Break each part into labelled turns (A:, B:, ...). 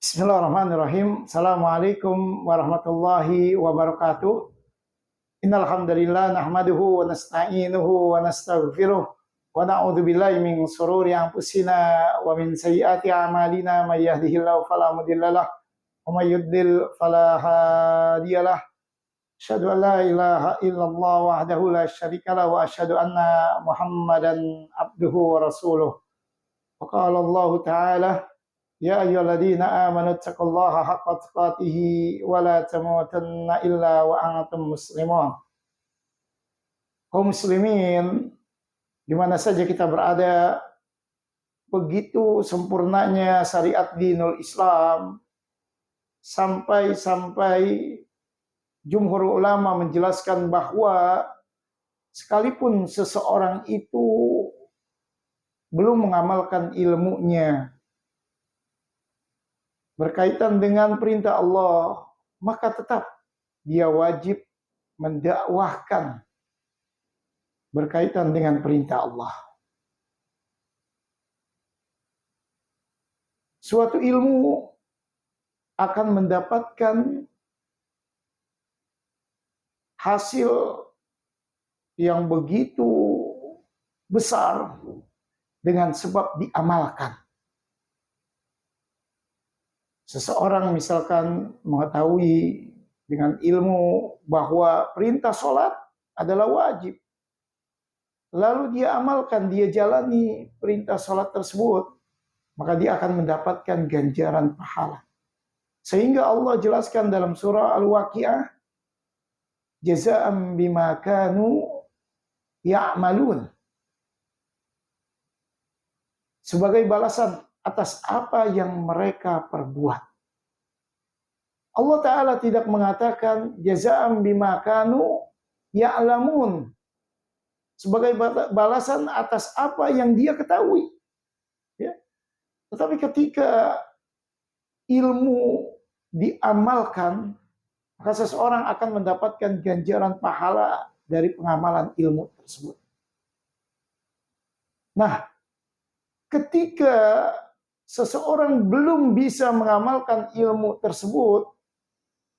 A: Bismillahirrahmanirrahim. Assalamualaikum warahmatullahi wabarakatuh. Innal hamdalillah nahmaduhu wa nasta'inuhu wa nastaghfiruh wa na'udzu billahi min shururi anfusina wa min sayyiati a'malina may yahdihillahu fala mudhillalah wa may yudlil fala hadiyalah. Asyhadu an la ilaha illallah wahdahu la syarikalah wa asyhadu anna Muhammadan abduhu wa rasuluh. Wa qala Allah ta'ala Ya ayyuhalladzina amanu taqullaha haqqa tuqatih wa la tamutunna illa wa antum muslimun. Kaum muslimin di mana saja kita berada, begitu sempurnanya syariat dinul Islam sampai jumhur ulama menjelaskan bahwa sekalipun seseorang itu belum mengamalkan ilmunya berkaitan dengan perintah Allah, maka tetap dia wajib mendakwahkan berkaitan dengan perintah Allah. Suatu ilmu akan mendapatkan hasil yang begitu besar dengan sebab diamalkan. Seseorang misalkan mengetahui dengan ilmu bahwa perintah sholat adalah wajib. Lalu dia amalkan, dia jalani perintah sholat tersebut, maka dia akan mendapatkan ganjaran pahala. Sehingga Allah jelaskan dalam surah Al-Waqi'ah, jazaa'an bima kanu ya'malun. Sebagai balasan atas apa yang mereka perbuat. Allah Ta'ala tidak mengatakan jazaa'an bima kanu ya'lamun, sebagai balasan atas apa yang dia ketahui. Ya. Tetapi ketika ilmu diamalkan, maka seseorang akan mendapatkan ganjaran pahala dari pengamalan ilmu tersebut. Nah, ketika seseorang belum bisa mengamalkan ilmu tersebut,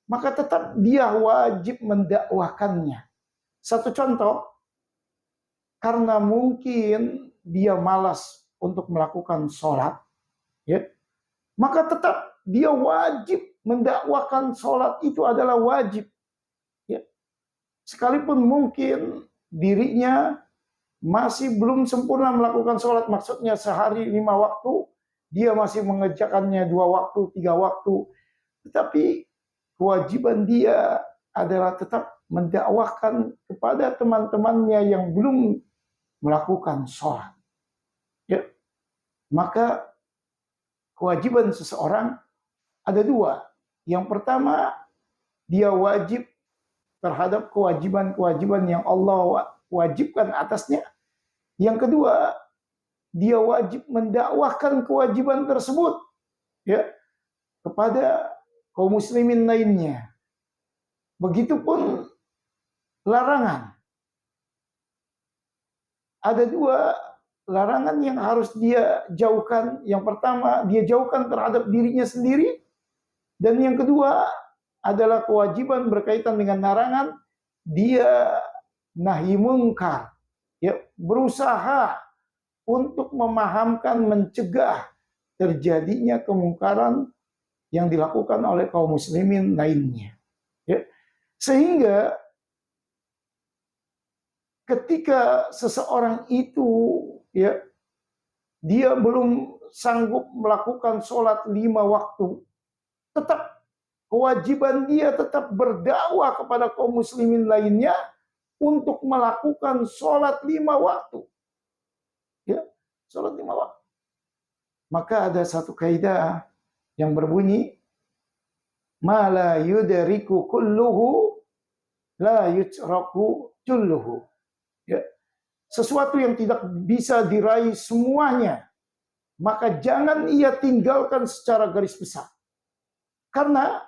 A: maka tetap dia wajib mendakwahkannya. Satu contoh, karena mungkin dia malas untuk melakukan sholat, ya, maka tetap dia wajib mendakwahkan sholat itu adalah wajib. Ya. Sekalipun mungkin dirinya masih belum sempurna melakukan sholat, maksudnya sehari 5 waktu, dia masih mengerjakannya 2 waktu, 3 waktu. Tetapi kewajiban dia adalah tetap mendakwahkan kepada teman-temannya yang belum melakukan sholat. Ya. Maka kewajiban seseorang ada 2. Yang pertama, dia wajib terhadap kewajiban-kewajiban yang Allah wajibkan atasnya. Yang kedua, dia wajib mendakwahkan kewajiban tersebut, ya, kepada kaum muslimin lainnya. Begitupun larangan. Ada 2 larangan yang harus dia jauhkan. Yang pertama, dia jauhkan terhadap dirinya sendiri. Dan yang kedua adalah kewajiban berkaitan dengan larangan. Dia nahi mungkar. Ya, berusaha untuk memahamkan, mencegah terjadinya kemungkaran yang dilakukan oleh kaum muslimin lainnya. Ya. Sehingga ketika seseorang itu, ya, dia belum sanggup melakukan sholat 5 waktu, tetap kewajiban dia tetap berdakwah kepada kaum muslimin lainnya untuk melakukan sholat 5 waktu. Ya, sholat 5 waktu. Maka ada satu kaidah yang berbunyi, ma la yudriku kulluhu la yutraku julluhu. Ya. Sesuatu yang tidak bisa diraih semuanya, maka jangan ia tinggalkan secara garis besar. Karena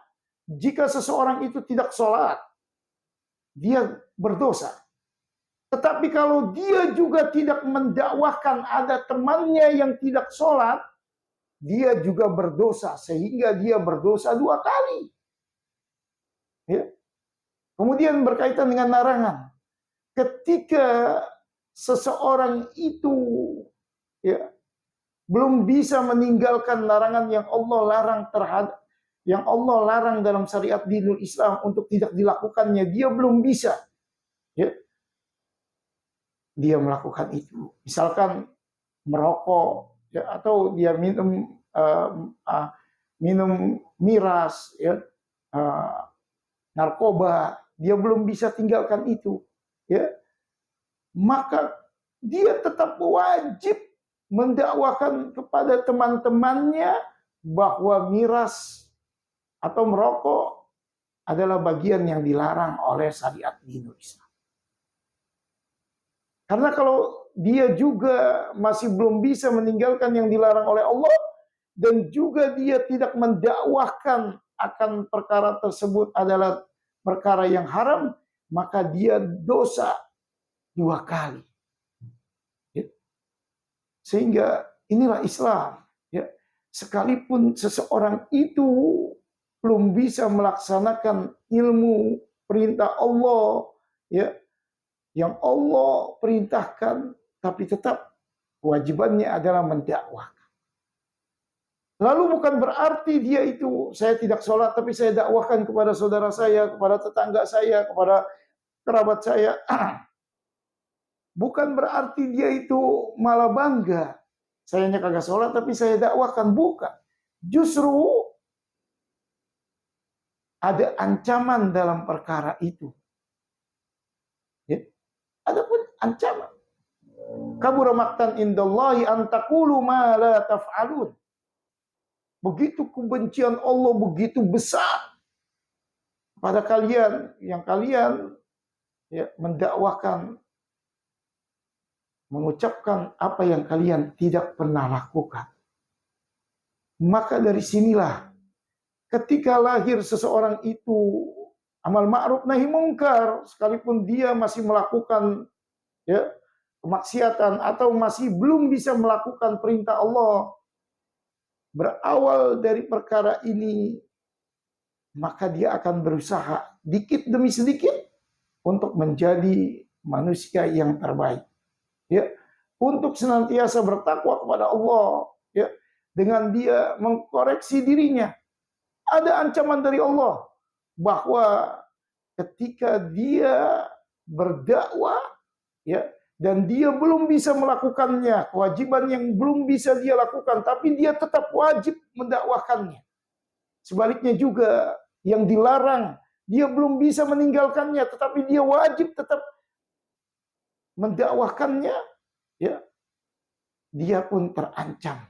A: jika seseorang itu tidak sholat, dia berdosa. Tetapi kalau dia juga tidak mendakwahkan, ada temannya yang tidak sholat, dia juga berdosa sehingga dia berdosa dua kali. Ya. Kemudian berkaitan dengan larangan. Ketika seseorang itu ya belum bisa meninggalkan larangan yang Allah larang yang Allah larang dalam syariat dinul Islam untuk tidak dilakukannya, dia belum bisa. Ya. Dia melakukan itu. Misalkan merokok ya, atau dia minum miras ya, narkoba, dia belum bisa tinggalkan itu. Ya. Maka dia tetap wajib mendakwakan kepada teman-temannya bahwa miras atau merokok adalah bagian yang dilarang oleh syariat dinul Islam. Karena kalau dia juga masih belum bisa meninggalkan yang dilarang oleh Allah dan juga dia tidak mendakwahkan akan perkara tersebut adalah perkara yang haram, maka dia dosa dua kali. Sehingga inilah Islam. Ya. Sekalipun seseorang itu belum bisa melaksanakan ilmu perintah Allah, ya, yang Allah perintahkan, tapi tetap kewajibannya adalah mendakwahkan. Lalu bukan berarti dia itu, saya tidak sholat, tapi saya dakwahkan kepada saudara saya, kepada tetangga saya, kepada kerabat saya. Bukan berarti dia itu malah bangga. Sayanya kagak sholat tapi saya dakwahkan. Bukan. Justru ada ancaman dalam perkara itu. Ya. Adapun ancaman. Kabura maqtan indallahi an taqulu ma la taf'alun. Begitu kebencian Allah begitu besar pada kalian yang kalian ya, mendakwahkan, mengucapkan apa yang kalian tidak pernah lakukan. Maka dari sinilah ketika lahir seseorang itu amal ma'ruf nahi mungkar, sekalipun dia masih melakukan ya kemaksiatan atau masih belum bisa melakukan perintah Allah, berawal dari perkara ini maka dia akan berusaha dikit demi sedikit untuk menjadi manusia yang terbaik. Ya, untuk senantiasa bertakwa kepada Allah, ya, dengan dia mengkoreksi dirinya. Ada ancaman dari Allah bahwa ketika dia berdakwah, ya, dan dia belum bisa melakukannya, kewajiban yang belum bisa dia lakukan, tapi dia tetap wajib mendakwahkannya. Sebaliknya juga yang dilarang, dia belum bisa meninggalkannya, tetapi dia wajib tetap mendakwahkannya, ya, dia pun terancam.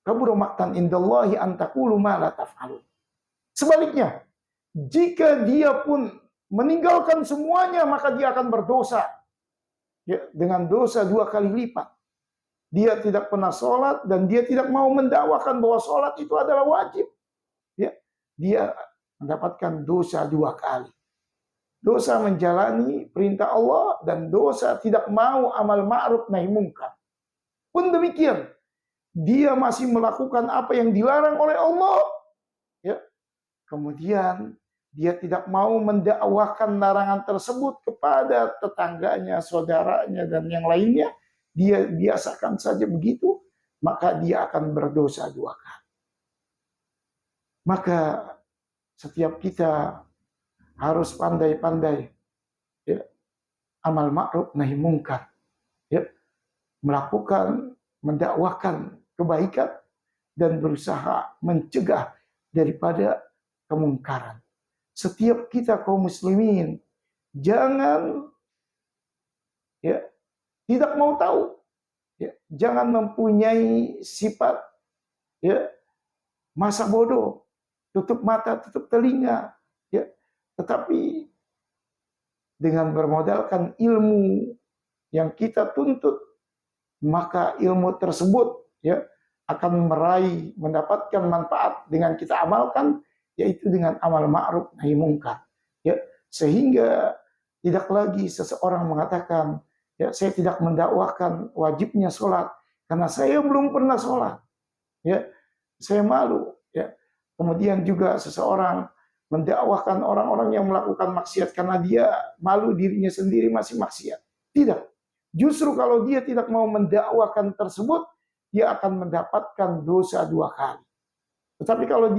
A: Kabura maqtan indallahi an taqulu ma la taf'alun. Sebaliknya, jika dia pun meninggalkan semuanya, maka dia akan berdosa. Ya, dengan dosa dua kali lipat. Dia tidak pernah sholat dan dia tidak mau mendakwahkan bahwa sholat itu adalah wajib. Ya, dia mendapatkan dosa dua kali. Dosa menjalani perintah Allah dan dosa tidak mau amal ma'ruf nahi mungkar. Pun demikian, dia masih melakukan apa yang dilarang oleh Allah. Ya. Kemudian dia tidak mau mendakwahkan larangan tersebut kepada tetangganya, saudaranya dan yang lainnya. Dia biasakan saja begitu, maka dia akan berdosa dua kali. Maka setiap kita harus pandai-pandai ya, amal ma'ruf nahi mungkar, ya, melakukan, mendakwahkan kebaikan dan berusaha mencegah daripada kemungkaran. Setiap kita kaum muslimin jangan ya tidak mau tahu, ya, jangan mempunyai sifat ya masa bodoh, tutup mata, tutup telinga, ya. Tetapi dengan bermodalkan ilmu yang kita tuntut, maka ilmu tersebut ya akan mendapatkan manfaat dengan kita amalkan, yaitu dengan amal ma'ruf nahi mungkar. Ya, sehingga tidak lagi seseorang mengatakan, ya saya tidak mendakwahkan wajibnya sholat karena saya belum pernah sholat. ya, saya malu, ya. Kemudian juga seseorang mendakwahkan orang-orang yang melakukan maksiat karena dia malu dirinya sendiri masih maksiat. Tidak. Justru kalau dia tidak mau mendakwahkan tersebut, dia akan mendapatkan dosa 2 kali. Tetapi kalau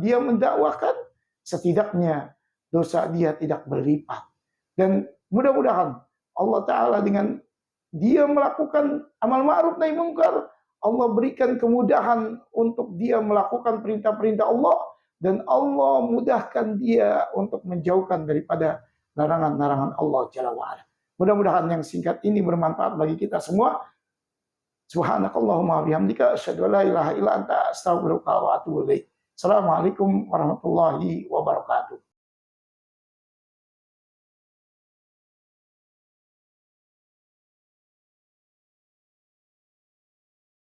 A: dia mendakwahkan, setidaknya dosa dia tidak berlipat. Dan mudah-mudahan Allah Ta'ala dengan dia melakukan amal ma'ruf nahi mungkar, Allah berikan kemudahan untuk dia melakukan perintah-perintah Allah, dan Allah mudahkan dia untuk menjauhkan daripada larangan-larangan Allah Jalla wa'ala. Mudah-mudahan yang singkat ini bermanfaat bagi kita semua. Subhanakallahumma bihamdika asyhadu an la ilaha illa anta astaghfiruka wa atubu ilaik. Assalamualaikum warahmatullahi wabarakatuh.